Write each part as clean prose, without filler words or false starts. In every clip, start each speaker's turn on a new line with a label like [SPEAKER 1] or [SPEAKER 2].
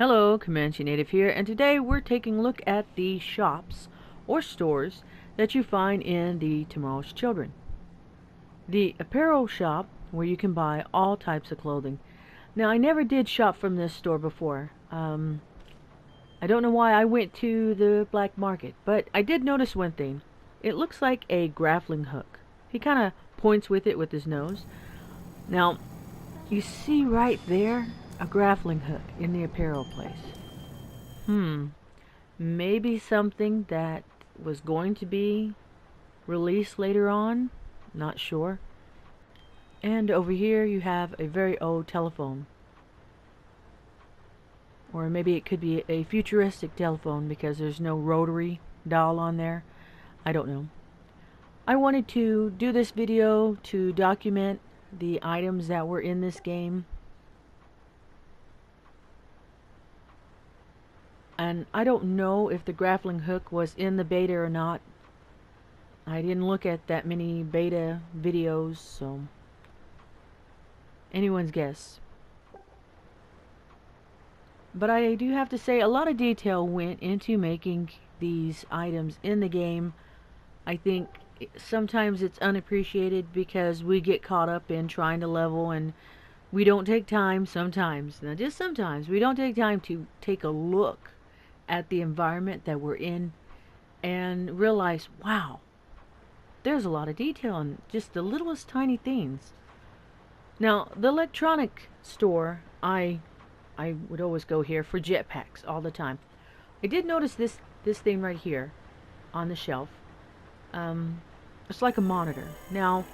[SPEAKER 1] Hello, ComancheNative here, and today we're taking a look at the shops or stores that you find in the Tomorrow's Children. The apparel shop where you can buy all types of clothing. Now, I never did shop from this store before. I don't know why I went to the black market, but I did notice one thing. It looks like a grappling hook. He kind of points with it with his nose. Now, you see right there a grappling hook in the apparel place. Maybe something that was going to be released later on. Not sure. And over here you have a very old telephone. Or maybe it could be a futuristic telephone because there's no rotary dial on there. I don't know. I wanted to do this video to document the items that were in this game. And I don't know if the grappling hook was in the beta or not. I didn't look at that many beta videos, so anyone's guess. But I do have to say a lot of detail went into making these items in the game. I think sometimes it's unappreciated because we get caught up in trying to level and we don't take time sometimes. Now just sometimes we don't take time to take a look at the environment that we're in and realize, wow, there's a lot of detail in just the littlest tiny things. Now, the electronic store, I would always go here for jetpacks all the time. I did notice this thing right here on the shelf. It's like a monitor. Now,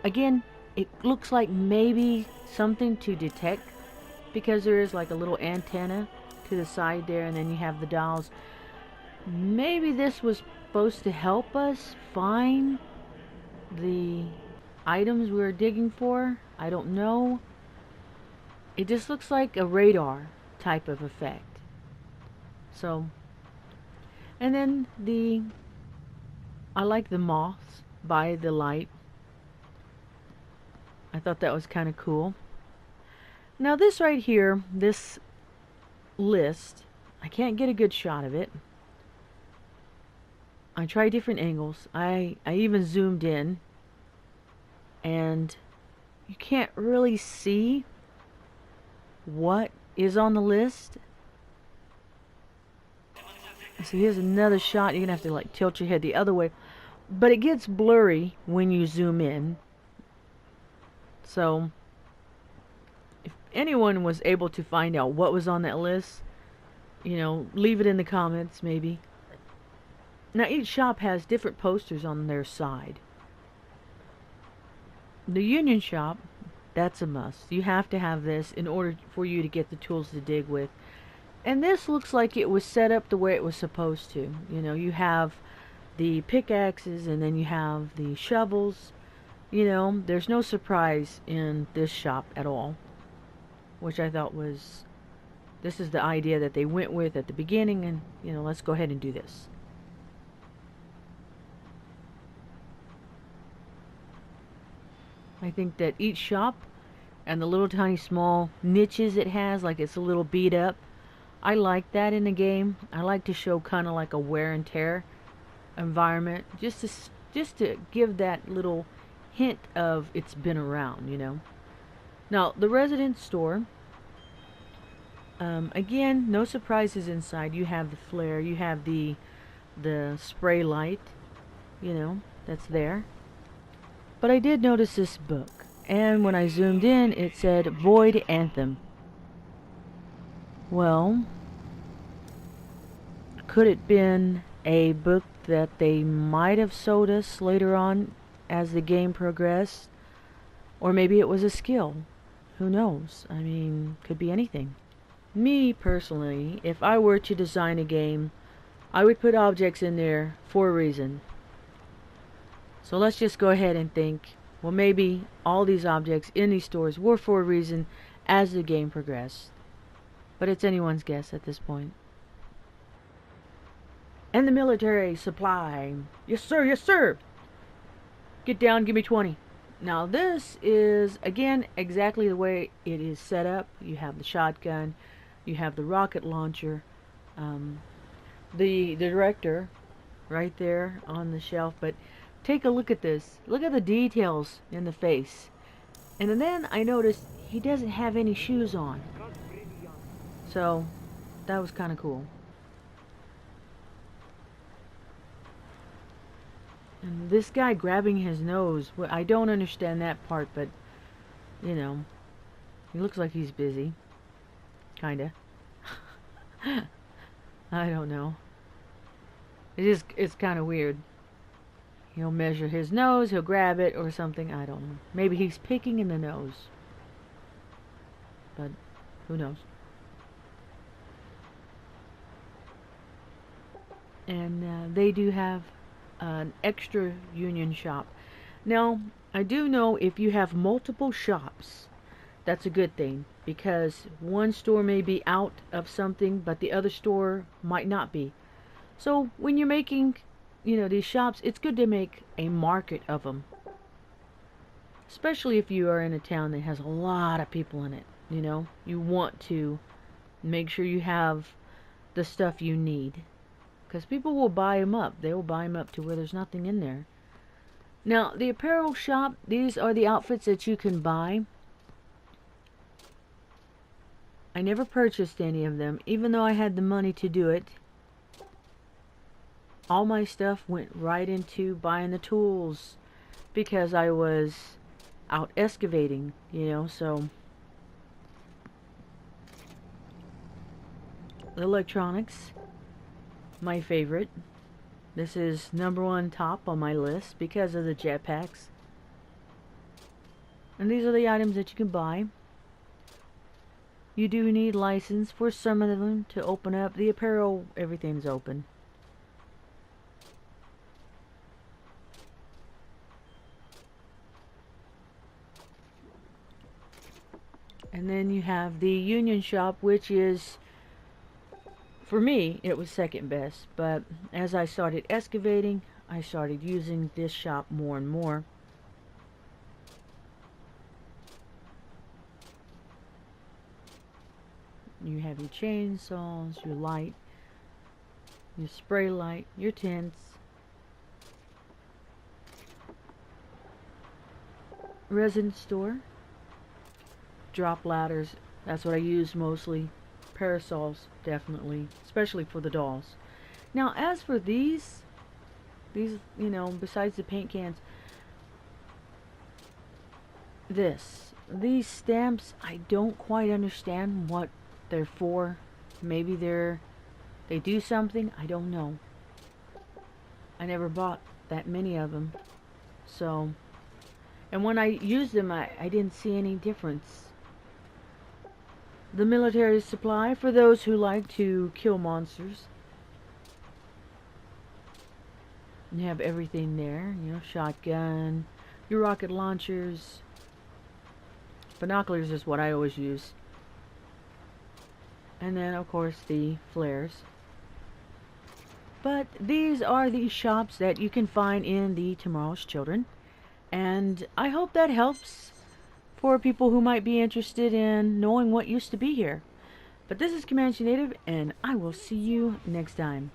[SPEAKER 1] again, it looks like maybe something to detect because there is like a little antenna to the side there, and then you have the dials. Maybe this was supposed to help us find the items we were digging for. I don't know. It just looks like a radar type of effect. So, and then I like the moths by the light. I thought that was kind of cool. Now this right here, this list, I can't get a good shot of it. I tried different angles. I even zoomed in, and you can't really see what is on the list. So here's another shot. You're gonna have to like tilt your head the other way, but it gets blurry when you zoom in. So if anyone was able to find out what was on that list, you know, leave it in the comments maybe. Now each shop has different posters on their side. The Union shop, that's a must. You have to have this in order for you to get the tools to dig with. And this looks like it was set up the way it was supposed to. You know, you have the pickaxes and then you have the shovels. You know, there's no surprise in this shop at all, which I thought was, this is the idea that they went with at the beginning, and you know, let's go ahead and do this. I think that each shop and the little tiny small niches it has, like it's a little beat up, I like that in the game. I like to show kind of like a wear and tear environment, just to give that little hint of it's been around, you know. Now the residence store, again, no surprises inside. You have the flare, you have the spray light, you know, that's there. But I did notice this book, and when I zoomed in it said Void Anthem. Well, could it been a book that they might have sold us later on as the game progressed? Or maybe it was a skill. Who knows? I mean, could be anything. Me personally, if I were to design a game, I would put objects in there for a reason. So let's just go ahead and think, well, maybe all these objects in these stores were for a reason as the game progressed. But it's anyone's guess at this point. And the military supply. Yes sir, yes sir! Get down, give me 20. Now this is, again, exactly the way it is set up. You have the shotgun, You have the rocket launcher, the director right there on the shelf. But take a look at this. Look at the details in the face. And then I noticed he doesn't have any shoes on. So that was kind of cool. And this guy grabbing his nose, well, I don't understand that part, but you know, he looks like he's busy. Kinda. I don't know. It's kind of weird. He'll measure his nose, he'll grab it or something, I don't know. Maybe he's picking in the nose. But who knows? And they do have an extra union shop. Now, I do know if you have multiple shops, that's a good thing, because one store may be out of something, but the other store might not be. So when you're making, these shops, it's good to make a market of them. Especially if you are in a town that has a lot of people in it, You want to make sure you have the stuff you need. Because people will buy them up. They will buy them up to where there's nothing in there. Now, the apparel shop, these are the outfits that you can buy. I never purchased any of them, even though I had the money to do it. All my stuff went right into buying the tools because I was out excavating, so electronics, my favorite. This is #1 top on my list because of the jetpacks. And these are the items that you can buy. You do need license for some of them to open up. The apparel, everything's open. And then you have the union shop, which is, for me, it was second best. But as I started excavating, I started using this shop more and more. You have your chainsaws, your light, your spray light, your tents, resin store, drop ladders. That's what I use mostly. Parasols, definitely, especially for the dolls. Now, as for these, besides the paint cans, these stamps, I don't quite understand what they're for. Maybe they do something, I don't know. I never bought that many of them. So, and when I used them, I didn't see any difference. The military supply for those who like to kill monsters. You have everything there, shotgun, your rocket launchers. Binoculars is what I always use. And then, of course, the flares. But these are the shops that you can find in the Tomorrow's Children. And I hope that helps for people who might be interested in knowing what used to be here. But this is ComancheNative, and I will see you next time.